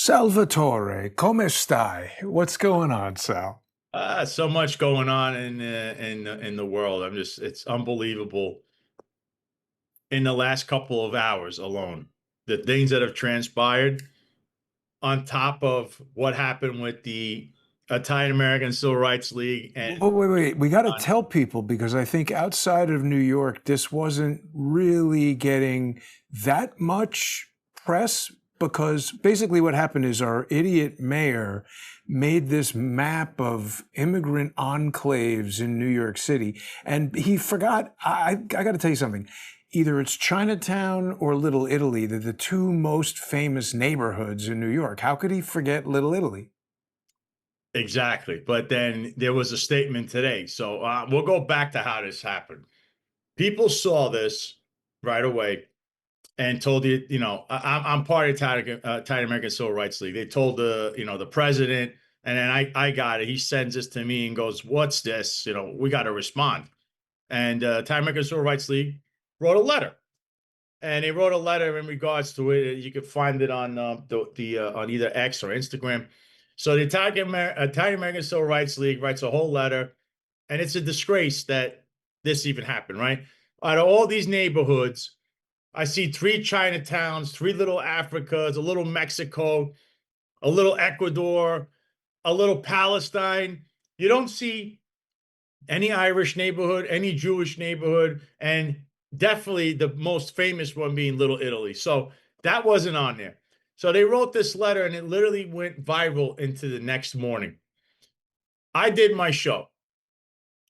Salvatore, come stai? What's going on, Sal? So much going on in the world. It's unbelievable. In the last couple of hours alone, the things that have transpired, on top of what happened with the Italian American Civil Rights League and Wait. We got to on tell people because I think outside of New York, this wasn't really getting that much press because basically what happened is our idiot mayor made this map of immigrant enclaves in New York City. And he forgot, I got to tell you something. Either it's Chinatown or Little Italy. They're the two most famous neighborhoods in New York. How could he forget Little Italy? exactly. But then there was a statement today, so we'll go back to how this happened. People saw this right away and told I'm part of the Italian American Civil Rights League. They told the president, and then I got it. He sends this to me and goes, "What's this? We got to respond." And Italian American Civil Rights League wrote a letter, and they wrote a letter in regards to it. You can find it on on either X or Instagram. So the Italian American Civil Rights League writes a whole letter, and it's a disgrace that this even happened. Right out of all these neighborhoods, I see three Chinatowns, three little Africas, a little Mexico, a little Ecuador, a little Palestine. You don't see any Irish neighborhood, any Jewish neighborhood, and definitely the most famous one being Little Italy. So that wasn't on there. So they wrote this letter and it literally went viral into the next morning. I did my show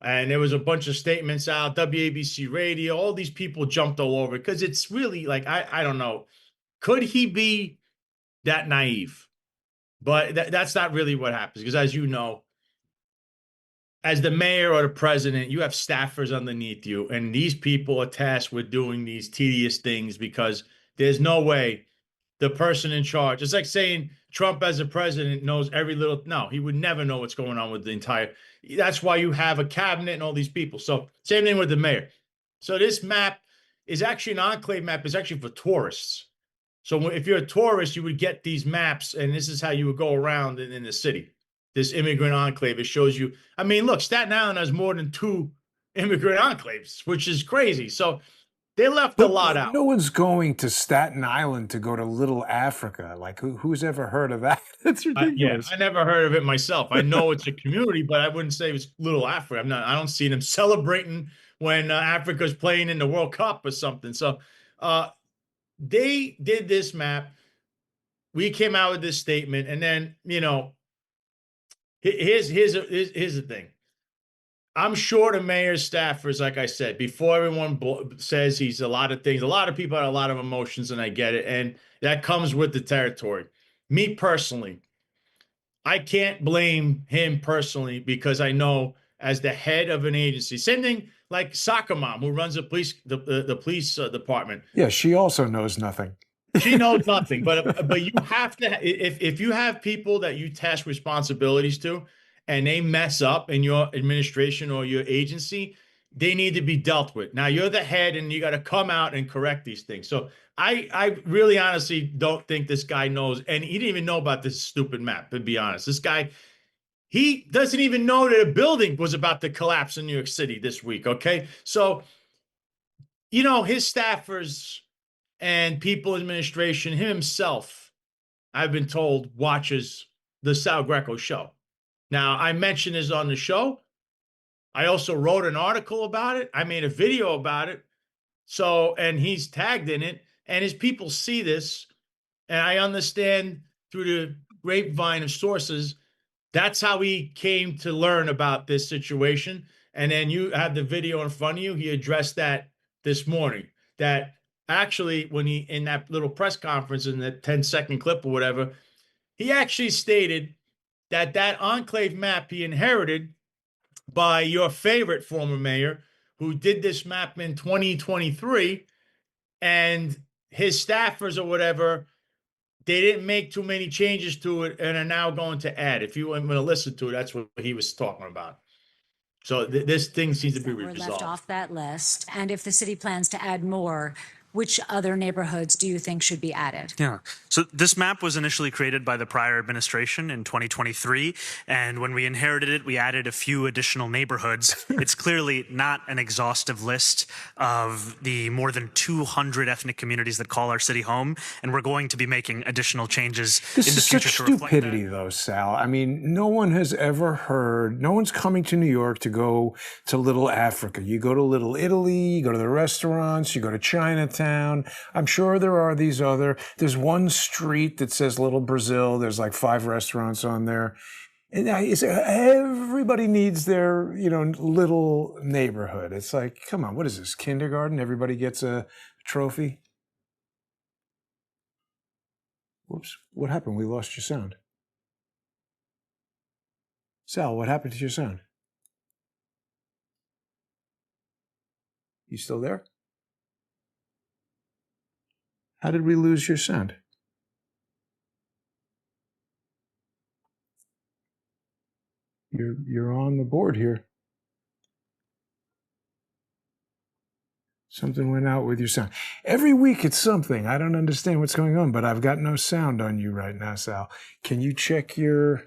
and there was a bunch of statements out, WABC radio, all these people jumped all over because it's really like, I don't know. Could he be that naive? But that's not really what happens because, as you know, as the mayor or the president, you have staffers underneath you, and these people are tasked with doing these tedious things because there's no way the person in charge, it's like saying Trump as a president knows every little, no, he would never know what's going on with the entire, that's why you have a cabinet and all these people. So same thing with the mayor. So this map is actually an enclave map, is actually for tourists. So if you're a tourist, you would get these maps, and this is how you would go around in the city. This immigrant enclave, it shows you. I mean, look, Staten Island has more than two immigrant enclaves, which is crazy. So they left a But lot out. no one's going to Staten Island to go to Little Africa. Like, who's ever heard of that? It's Yeah, ridiculous. I never heard of it myself. I know it's a community, but I wouldn't say it's Little Africa. I don't see them celebrating when Africa's playing in the World Cup or something. So uh, they did this map. We came out with this statement, and then here's the thing. I'm sure the mayor's staffers, like I said, before everyone says he's a lot of things, a lot of people have a lot of emotions, and I get it. And that comes with the territory. Me personally, I can't blame him personally because I know as the head of an agency, same thing like Soccer Mom, who runs the police department. Yeah, she also knows nothing. She knows nothing, but you have to if you have people that you task responsibilities to, and they mess up in your administration or your agency, they need to be dealt with. Now you're the head, and you got to come out and correct these things. So I really honestly don't think this guy knows, and he didn't even know about this stupid map. To be honest, this guy he doesn't even know that a building was about to collapse in New York City this week. Okay, so his staffers and people administration, him himself, I've been told, watches the Sal Greco show. Now, I mentioned this on the show. I also wrote an article about it. I made a video about it. So, and he's tagged in it, and his people see this. And I understand through the grapevine of sources, that's how he came to learn about this situation. And then you have the video in front of you. He addressed that this morning. That actually, when he in that little press conference in the 10-second clip or whatever, he actually stated that that enclave map he inherited by your favorite former mayor who did this map in 2023, and his staffers or whatever, they didn't make too many changes to it and are now going to add. If you want to listen to it, that's what he was talking about. So this thing seems to be that were left resolved. off that list, and if the city plans to add more, which other neighborhoods do you think should be added? Yeah. So this map was initially created by the prior administration in 2023. And when we inherited it, we added a few additional neighborhoods. It's clearly not an exhaustive list of the more than 200 ethnic communities that call our city home. And we're going to be making additional changes This in the is future such to reflect that. stupidity, though, Sal. I mean, no one has ever heard, no one's coming to New York to go to Little Africa. You go to Little Italy, you go to the restaurants, you go to Chinatown. I'm sure there are these there's one street that says Little Brazil. There's like 5 restaurants on there. And everybody needs their, little neighborhood. It's like, come on, what is this, kindergarten? Everybody gets a trophy? Whoops, what happened? We lost your sound. Sal, what happened to your sound? You still there? How did we lose your sound? You're on the board here. Something went out with your sound. Every week it's something. I don't understand what's going on, but I've got no sound on you right now, Sal. Can you check your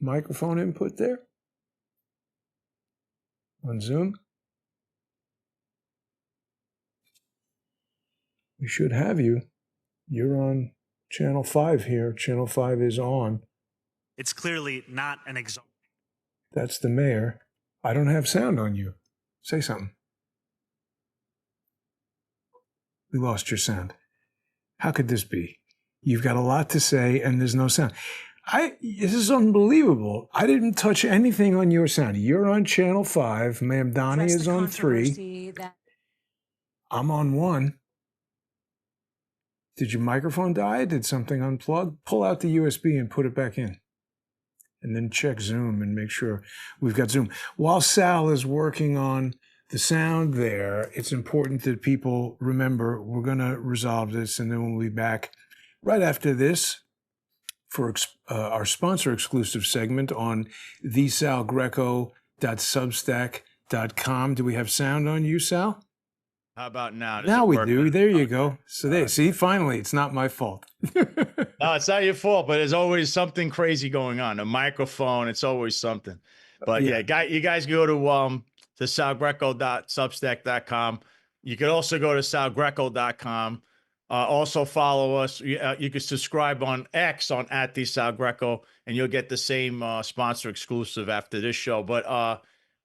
microphone input there? On Zoom? We should have you. You're on channel 5 here. Channel 5 is on. It's clearly not an exhaustive. That's the mayor. I don't have sound on you. Say something. We lost your sound. How could this be? You've got a lot to say and there's no sound. This is unbelievable. I didn't touch anything on your sound. You're on channel 5. Mamdani is on 3. I'm on 1. Did your microphone die? Did something unplug? Pull out the USB and put it back in. And then check Zoom and make sure we've got Zoom. While Sal is working on the sound there, it's important that people remember we're going to resolve this, and then we'll be back right after this for our sponsor exclusive segment on thesalgreco.substack.com. Do we have sound on you, Sal? How about now? Now we do. There you go. So there, see, finally, it's not my fault. No, it's not your fault, but there's always something crazy going on. A microphone, it's always something. But yeah, you guys go to salgreco.substack.com. You could also go to salgreco.com. Also follow us. You can subscribe on X on @thesalgreco, and you'll get the same sponsor exclusive after this show. But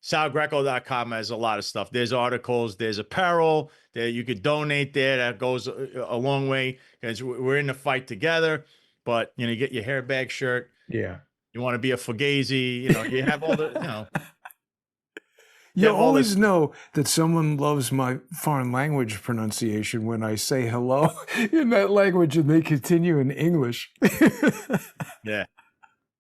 salgreco.com has a lot of stuff. There's articles, there's apparel that you could donate there. That goes a long way because we're in the fight together. But you get your hairbag shirt. Yeah. You want to be a Fugazi, you have all the, You always know that someone loves my foreign language pronunciation when I say hello in that language and they continue in English. Yeah.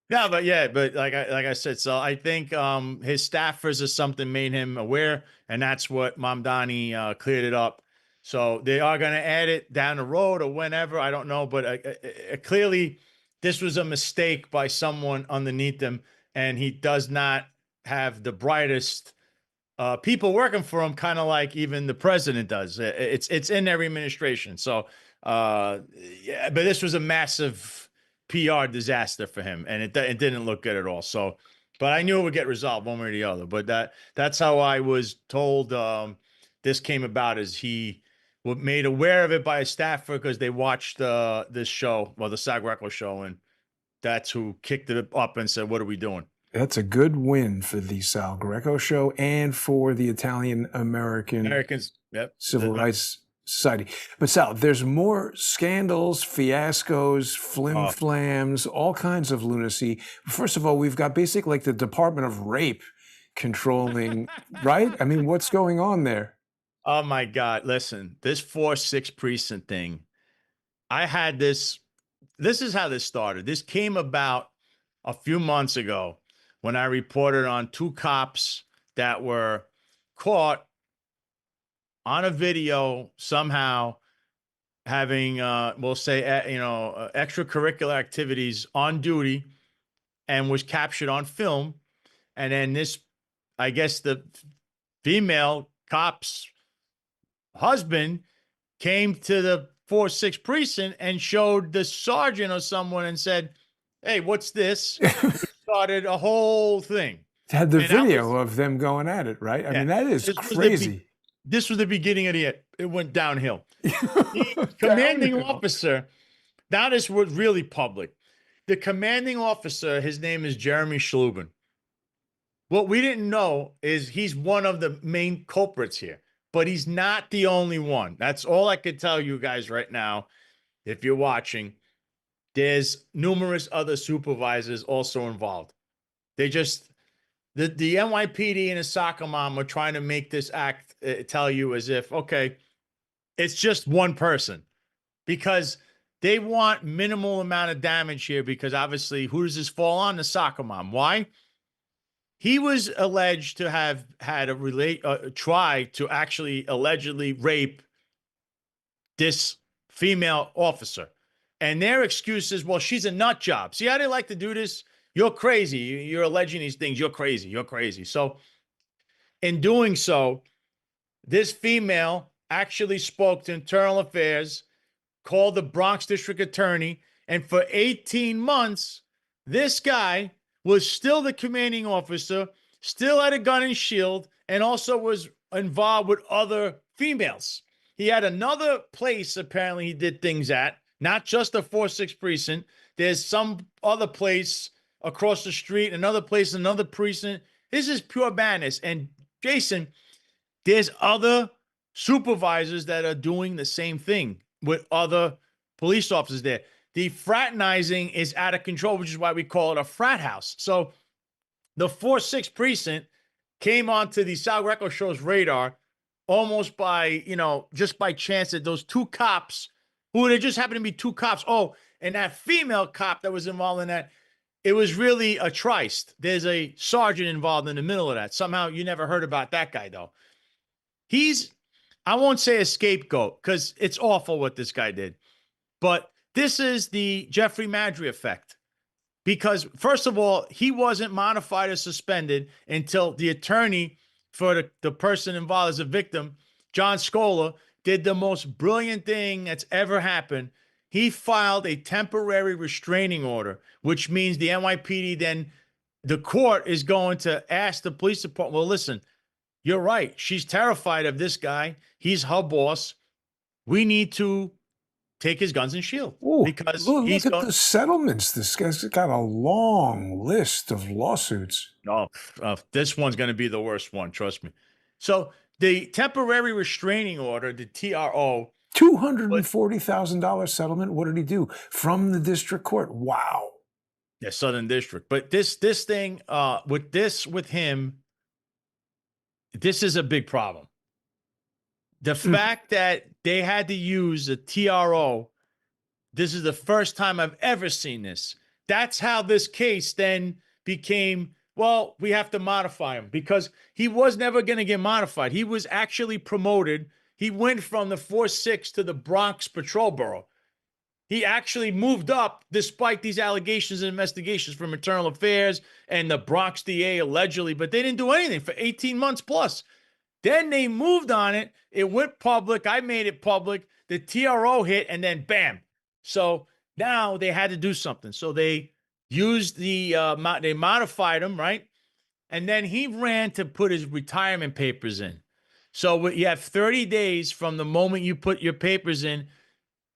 Yeah, but like I said, so I think his staffers or something made him aware, and that's what Mamdani cleared it up. So they are going to add it down the road or whenever, I don't know, but clearly this was a mistake by someone underneath him, and he does not have the brightest people working for him, kind of like even the president does. It's in every administration. So yeah, but this was a massive PR disaster for him, and it didn't look good at all. So, but I knew it would get resolved one way or the other. But that's how I was told this came about, is he was made aware of it by a staffer because they watched this show, well, the Sal Greco show, and that's who kicked it up and said, "What are we doing?" That's a good win for the Sal Greco show and for the Italian Americans, yep, Civil Rights Society. But Sal, there's more scandals, fiascos, flim-flams, all kinds of lunacy. First of all, we've got basically like the Department of Rape controlling, right? I mean, what's going on there? Oh my God. Listen, this 4-6 precinct thing, I had this is how this started. This came about a few months ago when I reported on 2 cops that were caught on a video somehow having, we'll say, extracurricular activities on duty, and was captured on film. And then this, I guess the female cop's husband came to the 4-6 precinct and showed the sergeant or someone and said, "Hey, what's this?" Which started a whole thing. Had the And that video was, of them going at it, right? I yeah, mean, that is this was the crazy. this was the beginning of the end. It went downhill. The commanding Downhill. officer, now this was really public. The commanding officer, his name is Jeremy Schlubin. What we didn't know is he's one of the main culprits here, but he's not the only one. That's all I could tell you guys right now. If you're watching, there's numerous other supervisors also involved. They just, the NYPD and the soccer mom are trying to make this act tell you as if, okay, it's just one person, because they want minimal amount of damage here, because obviously who does this fall on? The soccer mom. Why? He was alleged to have had a try to actually allegedly rape this female officer. And their excuse is, well, she's a nut job. See how they like to do this? You're crazy. You're alleging these things. You're crazy. You're crazy. So in doing so, this female actually spoke to Internal Affairs, called the Bronx District Attorney, and for 18 months, this guy was still the commanding officer, still had a gun and shield, and also was involved with other females. He had another place, apparently, he did things at, not just the 4-6 precinct. There's some other place across the street, another place, another precinct. This is pure madness. And Jason, there's other supervisors that are doing the same thing with other police officers there. The fraternizing is out of control, which is why we call it a frat house. So the 4-6 precinct came onto the Sal Greco show's radar almost by, just by chance, that those two cops, who they just happened to be two cops. Oh, and that female cop that was involved in that, it was really a tryst. There's a sergeant involved in the middle of that. Somehow you never heard about that guy, though. He's, I won't say a scapegoat, because it's awful what this guy did. But this is the Jeffrey Madry effect. Because, first of all, he wasn't modified or suspended until the attorney for the person involved as a victim, John Scola, did the most brilliant thing that's ever happened. He filed a temporary restraining order, which means the NYPD then, the court is going to ask the police department, well, listen, you're right. She's terrified of this guy. He's her boss. We need to take his guns and shield, Ooh, because look at the settlements. This guy's got a long list of lawsuits. This one's going to be the worst one. Trust me. So the temporary restraining order, the TRO, $240,000 settlement. What did he do? From the district court. Wow. Yeah, Southern District. But this thing, with him, this is a big problem. The fact that they had to use a TRO, this is the first time I've ever seen this. That's how this case then became, well, we have to modify him, because he was never going to get modified. He was actually promoted. He went from the 4-6 to the Bronx Patrol Bureau. He actually moved up despite these allegations and investigations from Internal Affairs and the Bronx DA allegedly, but they didn't do anything for 18 months plus. Then they moved on it. It went public. I made it public. The TRO hit, and then bam. So now they had to do something. So they used they modified him, right? And then he ran to put his retirement papers in. So you have 30 days from the moment you put your papers in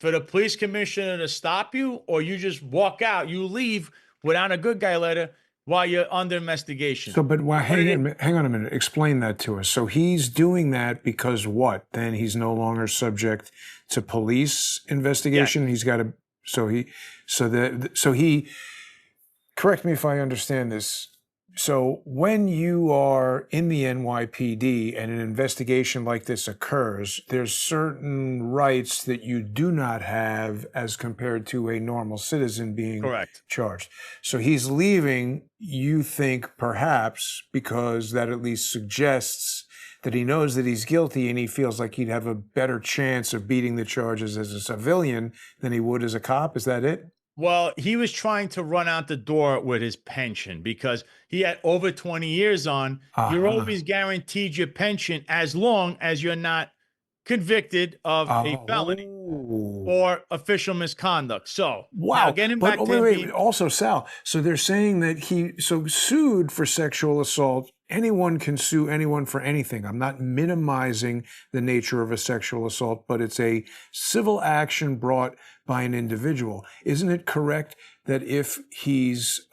for the police commissioner to stop you, or you just walk out, you leave without a good guy letter while you're under investigation. So, but hang on a minute. Explain that to us. So he's doing that because what? Then he's no longer subject to police investigation. Yeah. He's got to. So he. Correct me if I understand this. So when you are in the NYPD and an investigation like this occurs, there's certain rights that you do not have as compared to a normal citizen being charged. So he's leaving, you think, perhaps because that at least suggests that he knows that he's guilty and he feels like he'd have a better chance of beating the charges as a civilian than he would as a cop. Is that it? Well, he was trying to run out the door with his pension because he had over 20 years on. You're always guaranteed your pension as long as you're not convicted of a felony Oh. or official misconduct. So now Wow. getting But back to wait, him wait. being- Also, Sal, so they're saying that so sued for sexual assault. Anyone can sue anyone for anything. I'm not minimizing the nature of a sexual assault, but it's a civil action brought by an individual. Isn't it correct that if he's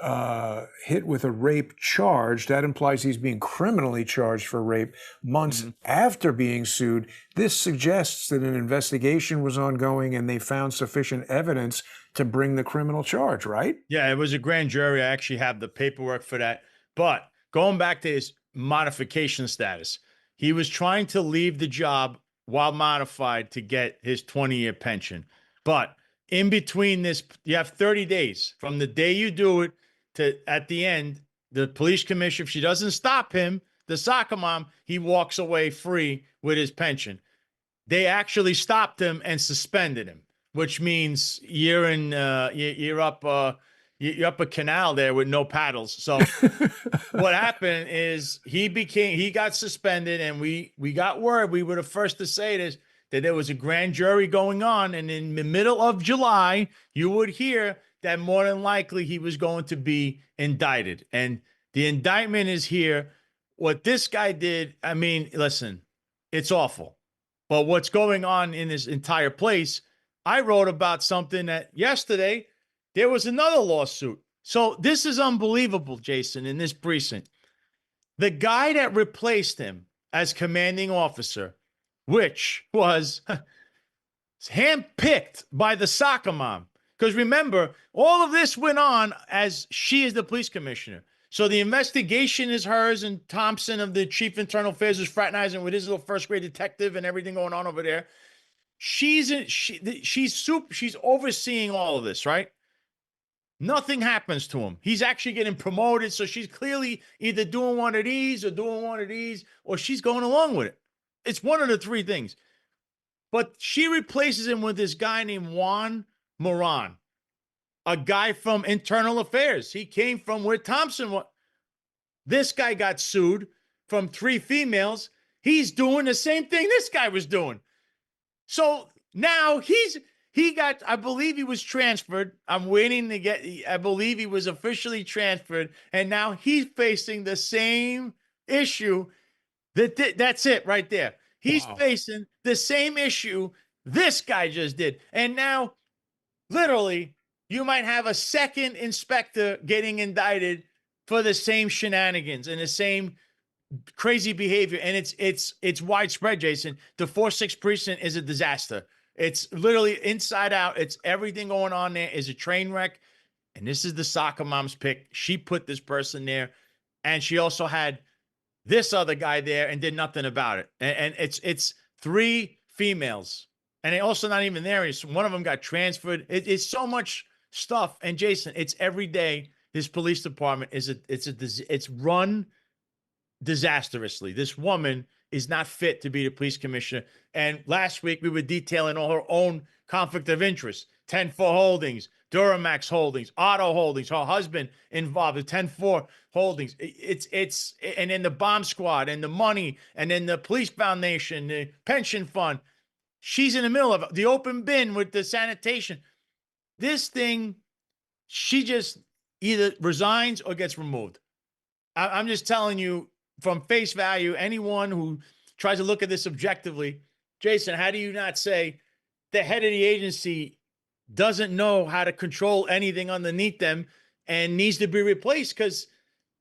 hit with a rape charge, that implies he's being criminally charged for rape months after being sued? This suggests that an investigation was ongoing and they found sufficient evidence to bring the criminal charge, right? Yeah, it was a grand jury. I actually have the paperwork for that. But going back to his modification status, he was trying to leave the job while modified to get his 20-year pension. But in between this, you have 30 days from the day you do it to at the end, the police commissioner, if she doesn't stop him, the soccer mom, he walks away free with his pension. They actually stopped him and suspended him, which means you're up a canal there with no paddles. So what happened is he got suspended, and we got word. We were the first to say this, that there was a grand jury going on, and in the middle of July, you would hear that more than likely he was going to be indicted. And the indictment is here. What this guy did, I mean, listen, it's awful. But what's going on in this entire place, I wrote about something that yesterday there was another lawsuit. So this is unbelievable, Jason, in this precinct. The guy that replaced him as commanding officer, which was handpicked by the soccer mom. Because remember, all of this went on as she is the police commissioner. So the investigation is hers, and Thompson of the chief internal affairs is fraternizing with his little first grade detective and everything going on over there. She's overseeing all of this, right? Nothing happens to him. He's actually getting promoted. So she's clearly either doing one of these or she's going along with it. It's one of the three things. But she replaces him with this guy named Juan Moran, a guy from internal affairs. He came from where Thompson was. This guy got sued from 3 females. He's doing the same thing this guy was doing. So now I believe he was transferred. I'm waiting to I believe he was officially transferred. And now he's facing the same issue. That's it right there. He's facing the same issue this guy just did. And now, literally, you might have a second inspector getting indicted for the same shenanigans and the same crazy behavior. And it's widespread, Jason. The 4-6 precinct is a disaster. It's literally inside out. It's everything going on there is a train wreck. And this is the soccer mom's pick. She put this person there. And she also had this other guy there and did nothing about it. And it's 3 females. And they also not even there. One of them got transferred. It's so much stuff. And Jason, it's every day. This police department it's run disastrously. This woman is not fit to be the police commissioner. And last week we were detailing all her own conflict of interest. 10-4 Holdings, Duramax Holdings, Auto Holdings, her husband involved with 10-4 Holdings. And then the bomb squad and the money, and then the police foundation, the pension fund. She's in the middle of the open bin with the sanitation. This thing, she just either resigns or gets removed. I'm just telling you from face value, anyone who tries to look at this objectively, Jason, how do you not say the head of the agency doesn't know how to control anything underneath them and needs to be replaced because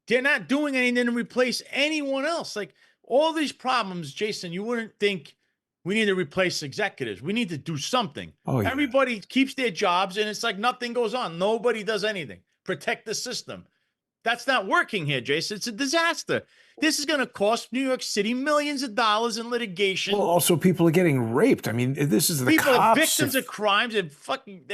they're not doing anything to replace anyone else? Like all these problems, Jason, you wouldn't think we need to replace executives. We need to do something. Oh, yeah. Everybody keeps their jobs and it's like nothing goes on. Nobody does anything. Protect the system. That's not working here, Jason. It's a disaster. This is going to cost New York City millions of dollars in litigation. Well, also people are getting raped. I mean, this is the People are cops. victims of crimes and fucking.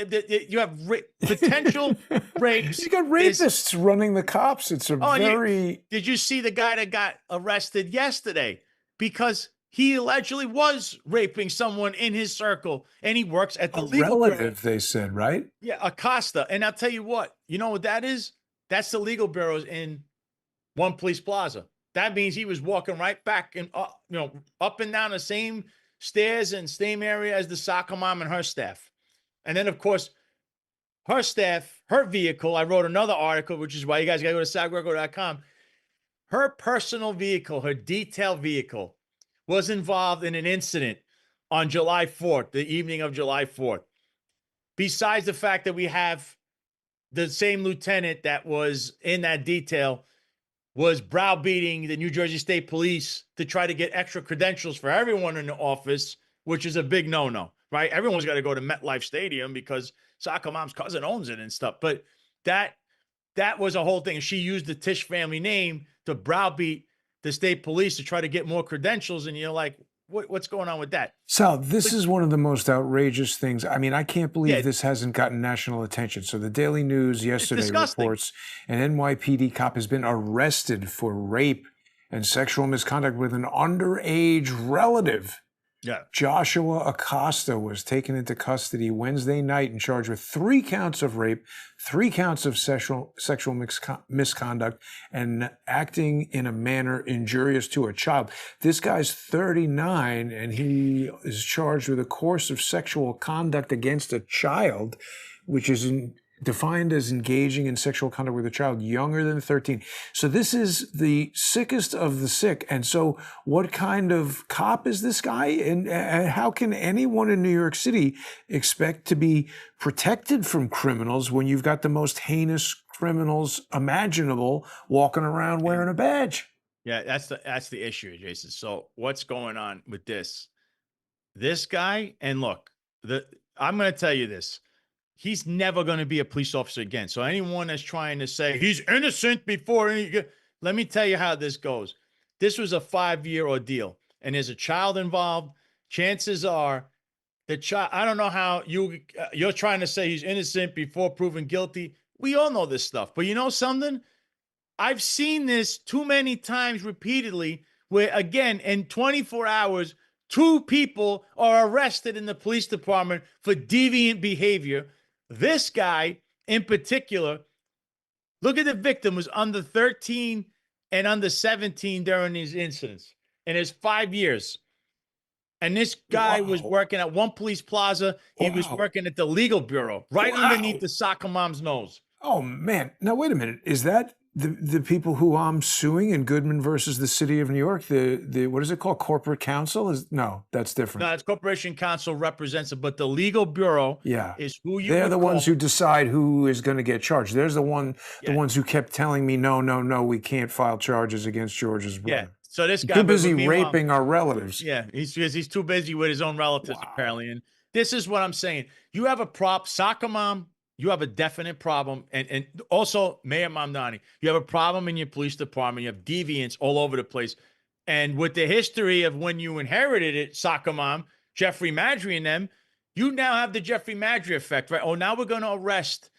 You have potential rapes. You got rapists running the cops. It's a very. Did you see the guy that got arrested yesterday because he allegedly was raping someone in his circle, and he works at the legal relative? bureau. They said, right? Yeah, Acosta. And I'll tell you what. You know what that is? That's the legal bureaus in One Police Plaza. That means he was walking right back and up and down the same stairs and same area as the soccer mom and her staff. And then, of course, her staff, her vehicle, I wrote another article, which is why you guys got to go to salgreco.com. Her personal vehicle, her detail vehicle, was involved in an incident on July 4th, the evening of July 4th. Besides the fact that we have the same lieutenant that was in that detail was browbeating the New Jersey State Police to try to get extra credentials for everyone in the office, which is a big no-no, right? Everyone's got to go to MetLife Stadium because soccer mom's cousin owns it and stuff. But that was a whole thing. She used the Tisch family name to browbeat the state police to try to get more credentials. And you're like, what's going on with that? Sal, this is one of the most outrageous things. I mean, I can't believe Yeah. this hasn't gotten national attention. So the Daily News yesterday disgusting. reports an NYPD cop has been arrested for rape and sexual misconduct with an underage relative. Yeah. Joshua Acosta was taken into custody Wednesday night and charged with 3 counts of rape, 3 counts of sexual misconduct, and acting in a manner injurious to a child. This guy's 39, and he is charged with a course of sexual conduct against a child, which is defined as engaging in sexual conduct with a child younger than 13. So this is the sickest of the sick. And so what kind of cop is this guy? And how can anyone in New York City expect to be protected from criminals when you've got the most heinous criminals imaginable walking around wearing a badge? Yeah, that's the issue, Jason. So what's going on with this? This guy, and look, I'm going to tell you this. He's never going to be a police officer again. So anyone that's trying to say he's innocent before let me tell you how this goes. This was a 5-year ordeal, and there's a child involved. Chances are the child, I don't know how you're trying to say he's innocent before proven guilty. We all know this stuff, but you know something? I've seen this too many times repeatedly where, again, in 24 hours, 2 people are arrested in the police department for deviant behavior. This guy in particular, look at the victim, was under 13 and under 17 during these incidents. And it's 5 years. And this guy was working at one police plaza. He was working at the legal bureau, right underneath the soccer mom's nose. Oh, man. Now, wait a minute. Is that the people who I'm suing in Goodman versus the city of New York? The what is it called? Corporate counsel? No, that's different. No, it's corporation counsel represents it, but the legal bureau is who you They're the would ones call. who decide who is going to get charged. There's the ones who kept telling me, no, we can't file charges against George's brother. Yeah. So this guy too busy meanwhile, raping our relatives. Yeah, he's too busy with his own relatives apparently. And this is what I'm saying. You have a soccer mom. You have a definite problem. And also, Mayor Mamdani, you have a problem in your police department. You have deviants all over the place. And with the history of when you inherited it, soccer mom, Jeffrey Madry and them, you now have the Jeffrey Madry effect, right? Oh, now we're going to arrest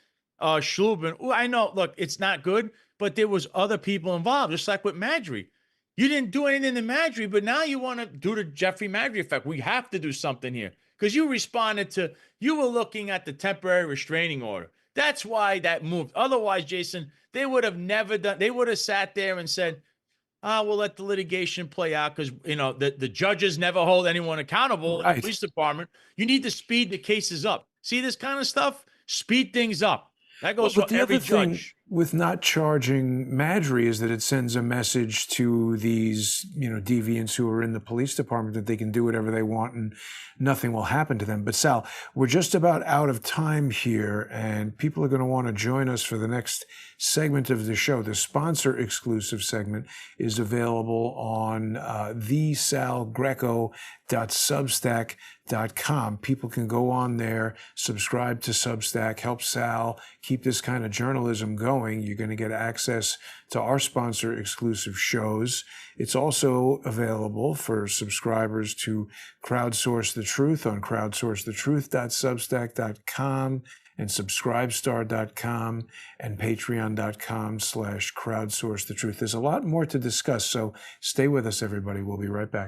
Schlubin. Oh, I know, look, it's not good, but there was other people involved, just like with Madry. You didn't do anything to Madry, but now you want to do the Jeffrey Madry effect. We have to do something here. Because you responded you were looking at the temporary restraining order. That's why that moved. Otherwise, Jason, they would have never done, they would have sat there and said, we'll let the litigation play out because, the judges never hold anyone accountable in the police department. You need to speed the cases up. See this kind of stuff? Speed things up. That goes for every judge. With not charging Madry is that it sends a message to these, deviants who are in the police department that they can do whatever they want and nothing will happen to them. But Sal, we're just about out of time here, and people are going to want to join us for the next segment of the show. The sponsor exclusive segment is available on thesalgreco.substack.com. People can go on there, subscribe to Substack, help Sal keep this kind of journalism going. You're going to get access to our sponsor exclusive shows. It's also available for subscribers to Crowdsource the Truth on crowdsourcethetruth.substack.com and subscribestar.com and patreon.com/crowdsourcethetruth. There's a lot more to discuss, so stay with us, everybody. We'll be right back.